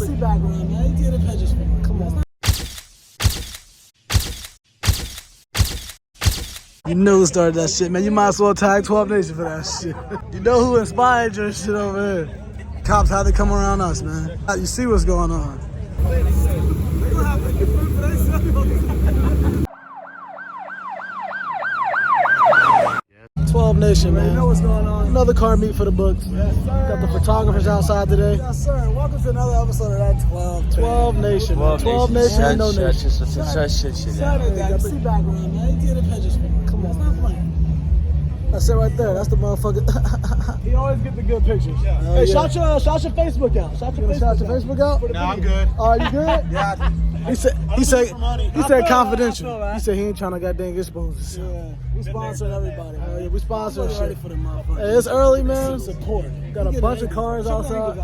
Sit back, man. You did the pictures for me. Come on. You know who started that shit, man. You might as well tag 12 Nation for that shit. You know who inspired your shit over here. Cops had to come around us, man. You see what's going on. 12 Nation, man. You know what's going on. Another car meet for the books. Yes, sir. Got the photographers outside today. Yes, sir. Welcome to another episode of that 12 Nation. 12 Nation and no Nation. Sit back, man. You did the pictures for me. Come on. It's not funny. That's it right there. That's the motherfucker. He always get the good pictures. Yeah. Hey, shout your Facebook out. Shout your Facebook out. No, I'm good. Oh, you good? Yeah. He said confidential. He said he ain't trying to goddamn expose. Yeah. We sponsored everybody. Yeah, we sponsored shit. Ready for the motherfuckers. Hey, it's early, man. Support. Got a bunch of cars outside.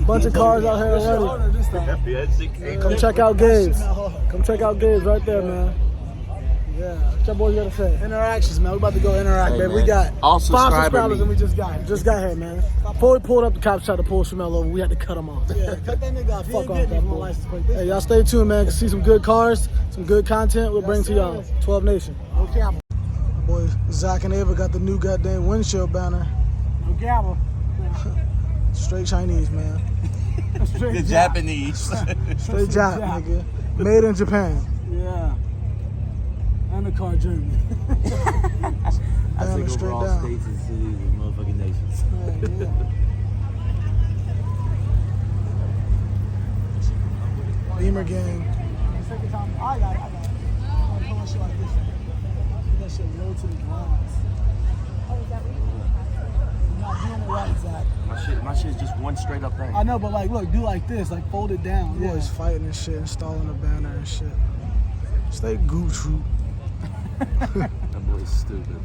Bunch of cars out here already. Come check out Gabe's. Come check out Gabe's right there, man. Yeah, what your boys gotta say? Interactions, man. We about to go interact, man. We got 5 subscribers and we just got here, man. Before we pulled up, the cops tried to pull Shamel over. We had to cut him off. Yeah, cut that nigga off. Fuck off that boy. Hey, y'all stay tuned, man. See some good cars, some good content. We'll bring to y'all. 12 Nation. No gamble. Boy, Zach and Ava got the new goddamn windshield banner. No gamble. Straight Chinese, man. Straight Japanese. Straight Jap, nigga. Made in Japan. Yeah. And the car German. I think overall states and cities and motherfucking nations. Beamer gang. Second time. I got it. I'm pulling shit like this. That shit low to the ground. Oh, is that what you're not doing it right, Zach. My shit's just one straight up thing. I know, but like, look, do like this, like fold it down. You always fighting and shit, installing the banner and shit. Stay goof troop. That boy's stupid.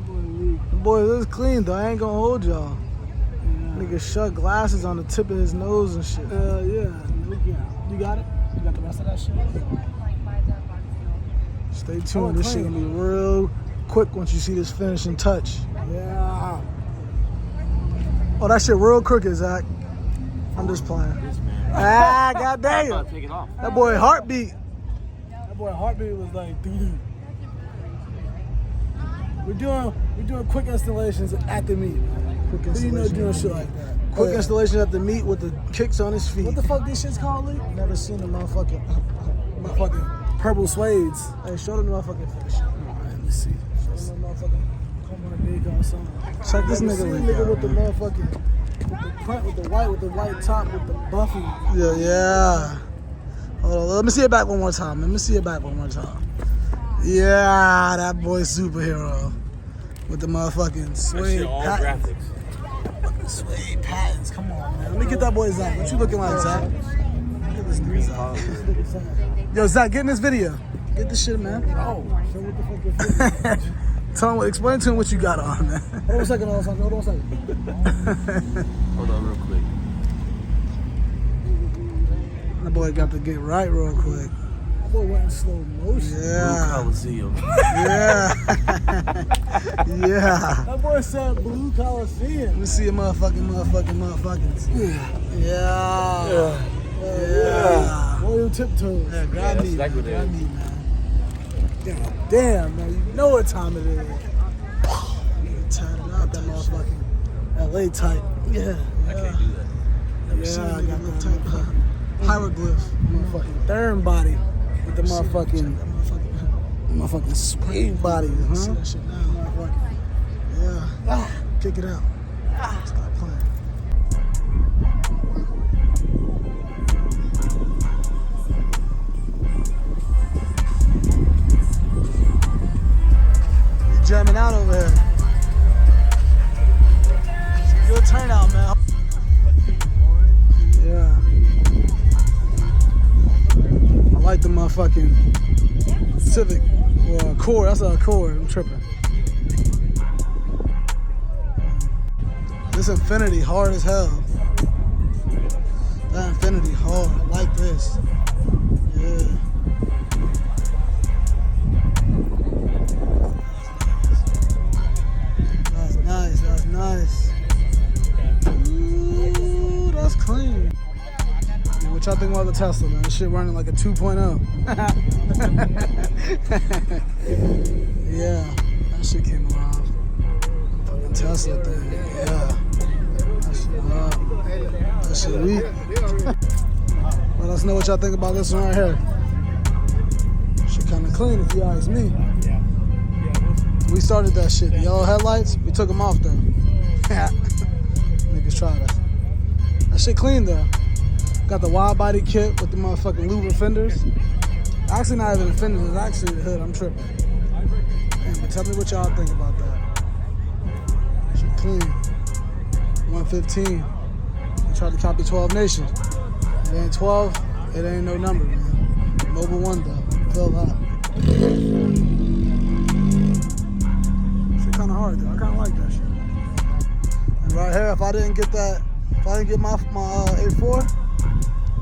The boy is clean though. I ain't gonna hold y'all. Yeah. Nigga shut glasses on the tip of his nose and shit. Yeah. You got it? You got the rest of that shit? Stay tuned. This shit gonna be real quick once you see this finishing touch. Yeah. Oh, that shit real crooked, Zach. I'm just playing. Goddamn. Take it off. That boy heartbeat. That boy heartbeat was like, doo-doo. We're doing quick installations at the meet. Quick installation. Doing shit like that. Quick installation at the meet with the kicks on his feet. What the fuck this shit's called, Lee? Never seen the motherfucking purple suedes. Hey, show them the motherfucking fish. Alright, let me see. Show them the motherfucking check this nigga with the motherfucking with the white top with the buffy. Yeah. Hold on, let me see it back one more time. Yeah, that boy superhero with the motherfucking suede patents. Fucking suede patents. Come on, man. Let me get that boy Zach. What you looking like, Zach? Look at this nigga Zach. Yo, Zach, get in this video. Get this shit, man. Oh, so what the fuck is Tell him, explain to him what you got on, man. Hold on a second. Hold on a second. Hold on real quick. That boy got to get right real quick. That boy went in slow motion. Yeah. Blue Coliseum. Yeah. That boy said Blue Coliseum. Let me see your motherfuckers. Yeah. Royal tiptoes. Yeah, grab me, man. God damn, man. You know what time it is. Nigga tied it out, that motherfucking LA type. Yeah. I can't do that. I got that type of hieroglyph. Motherfucking third body with the motherfucking suede body. See that shit now. Yeah. Kick it out. Stop playing. Jamming out over here. Good turnout, man. Yeah. I like the motherfucking Civic or Accord. That's a Accord. I'm tripping. This Infinity hard as hell. That Infinity hard. I like this. Yeah. That's nice. Ooh, that's clean. What y'all think about the Tesla, man? This shit running like a 2.0. Yeah, that shit came alive. Fucking Tesla thing, yeah. That shit weak. Let us know what y'all think about this one right here. Shit kind of clean if you ask me. We started that shit. The yellow headlights, we took them off though. Niggas tried us. That shit clean though. Got the wide body kit with the motherfucking louver fenders. Actually not even the fenders, it's actually the hood. I'm tripping. Man, but tell me what y'all think about that. Shit clean. 115. They tried to copy 12 Nation. It ain't 12, it ain't no number, man. Mobile one though. Feel that. Shit kinda hard though. I kinda like that shit. And right here, if I didn't get my A4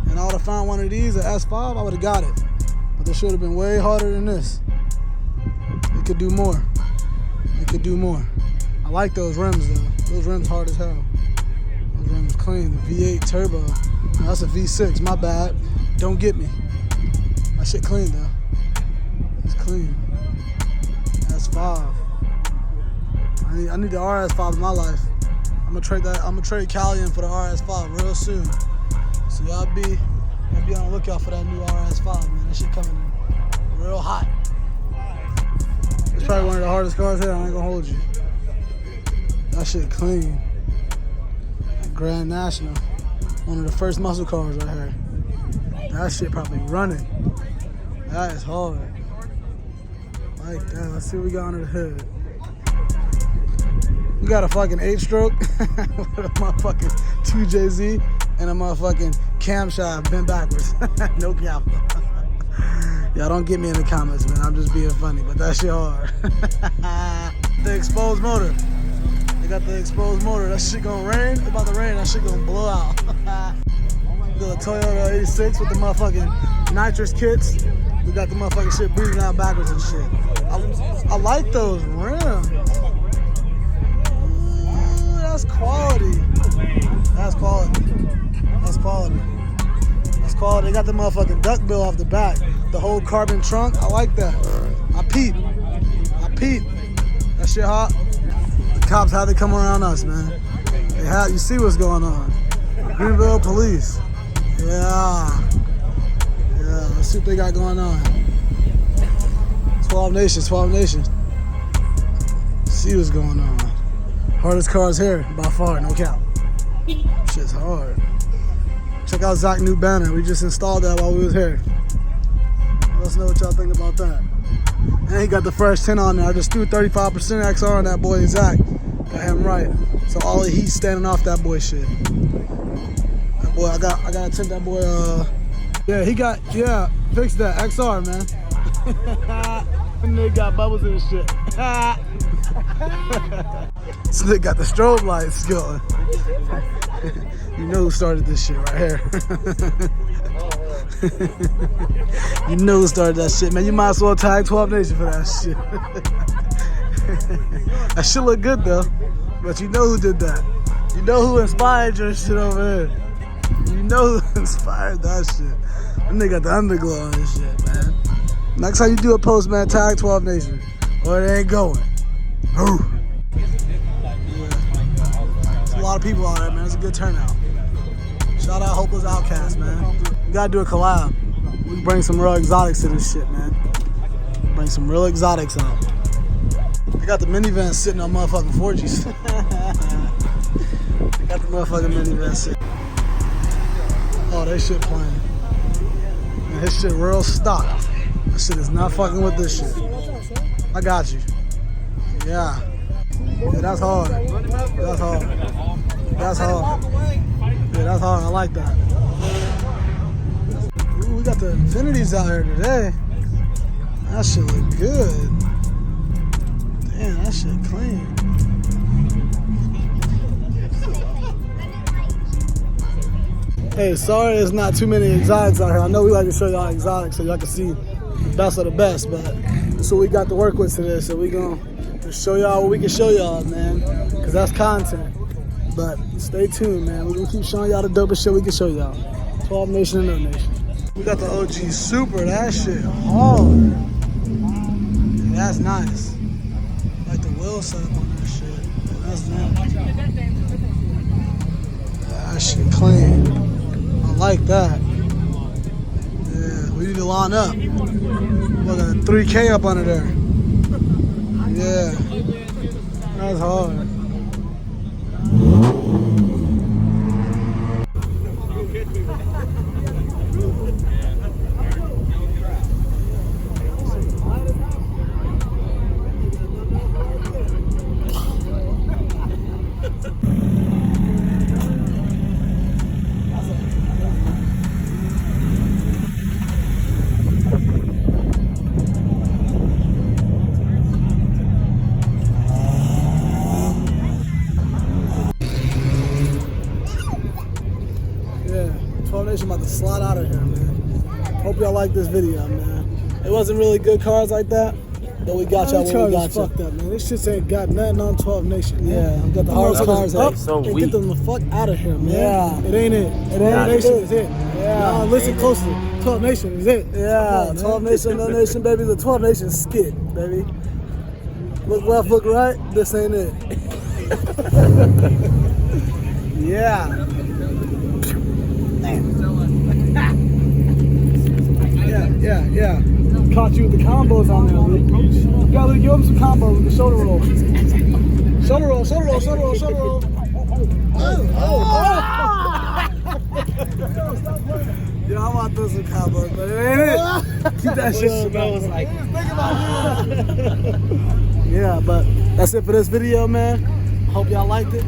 and I would have found one of these, an S5, I would have got it. But this should have been way harder than this. It could do more. It could do more. I like those rims though. Those rims hard as hell. Those rims clean. The V8 turbo. No, that's a V6, my bad. Don't get me. That shit clean though. It's clean. S5. I need the RS5 in my life. I'm gonna trade Cali in for the RS5 real soon. So y'all be on the lookout for that new RS5, man. That shit coming in real hot. It's probably one of the hardest cars here, I ain't gonna hold you. That shit clean. Grand National. One of the first muscle cars right here. That shit probably running. That is hard. Like that. Let's see what we got under the hood. We got a fucking 8-stroke with a motherfucking 2JZ and a motherfucking camshaft bent backwards. No cap. Y'all don't get me in the comments, man. I'm just being funny, but that shit hard. The exposed motor. They got the exposed motor. That shit gonna rain. It's about to rain. That shit gonna blow out. The Toyota 86 with the motherfucking nitrous kits. We got the motherfucking shit breathing out backwards and shit. I like those rims. That's quality. That's quality. That's quality. That's quality. They got the motherfucking duck bill off the back. The whole carbon trunk. I like that. I peep. That shit hot. The cops had to come around us, man. They had. You see what's going on. Greenville police. Yeah. Let's see what they got going on. 12 Nation. See what's going on. Hardest cars here, by far, no cap. Shit's hard. Check out Zach's new banner. We just installed that while we was here. Let us know what y'all think about that. And he got the fresh tint on there. I just threw 35% XR on that boy, Zach. Got him right. So all the heat's standing off that boy shit. That boy, I gotta tint that boy, fix that XR, man. And they got bubbles in his shit. This nigga got the strobe lights going. You know who started this shit right here. You know who started that shit, man. You might as well tag 12 Nation for that shit. That shit look good though. But you know who did that. You know who inspired your shit over here. You know who inspired that shit. That nigga got the underglow on this shit, man. Next time you do a post, man, tag 12 Nation. Or it ain't going. Ooh. There's a lot of people out there, man. It's a good turnout. Shout out Hopeless Outcast, man. We gotta do a collab. We can bring some real exotics to this shit, man. Bring some real exotics out. They got the minivan sitting on motherfucking 4Gs. They got the motherfucking minivan sitting. Oh, they shit playing. Man, his shit real stock. That shit is not fucking with this shit. I got you. Yeah, that's hard. That's hard. That's hard. Yeah, that's hard. I like that. Ooh, we got the Infinities out here today. That shit look good. Damn, that shit clean. Hey, sorry there's not too many exotics out here. I know we like to show y'all exotics so y'all can see the best of the best, but that's what we got to work with today. So we gonna show y'all what we can show y'all, man, because that's content. But stay tuned, man. We're gonna keep showing y'all the dopest shit we can show y'all. 12 Nation and No Nation. We got the OG Super. That shit hard. Yeah, that's nice. Like the wheel setup on that shit. That's nice. That shit clean. I like that. Yeah, we need to line up. Look at 3K up under there. Yeah. That's hard. I'm about to slide out of here, man. Hope y'all like this video, man. It wasn't really good cars like that, but we got y'all when we got you. Fucked up, man. This shit ain't got nothing on 12 Nation, man. Yeah, we got the hardest cars up so and weak. get them the fuck out of here, man. Yeah. It ain't it. It ain't 12 Nation is it. Yeah. No, listen closely. 12 Nation is it. Yeah, on, 12 Nation, No Nation, baby. The 12 Nation skit, baby. Look left, look right. This ain't it. Yeah. Yeah. Caught you with the combos on there, Lee. You gotta give him some combos with the shoulder roll. Shoulder roll. Oh. Yeah, I'm about to do some combos, but it ain't it. Keep that shit. Smells like. Yeah, but that's it for this video, man. Hope y'all liked it.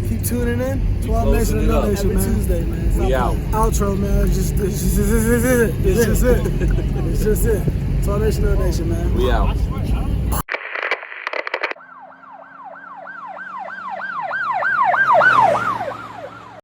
Keep tuning in. 12 Nation and No Nation, man. Tuesday, man. We out. Outro, man. It's just it. 12 Nation and No Nation, man. We out.